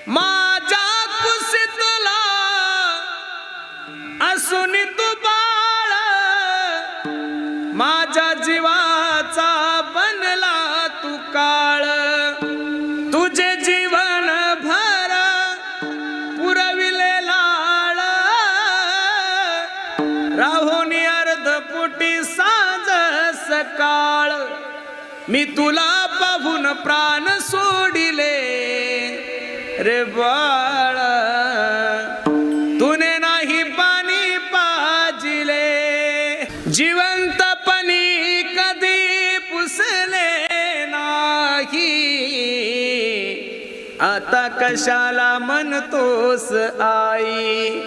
माझ्या कुशीतला असून तू बाळ, माझ्या जीवाचा बनला तू काळ। तुझे जीवन भर पुरविले लाळ, राहुनी अर्धपुटी सांज सकाळ। मी तुला पाहून प्राण सोडिले रे बाळ, तुने नाही पाणी पाजिले। जिवंतपणी कधी पुसले नाही, आता कशाला म्हणतोस आई।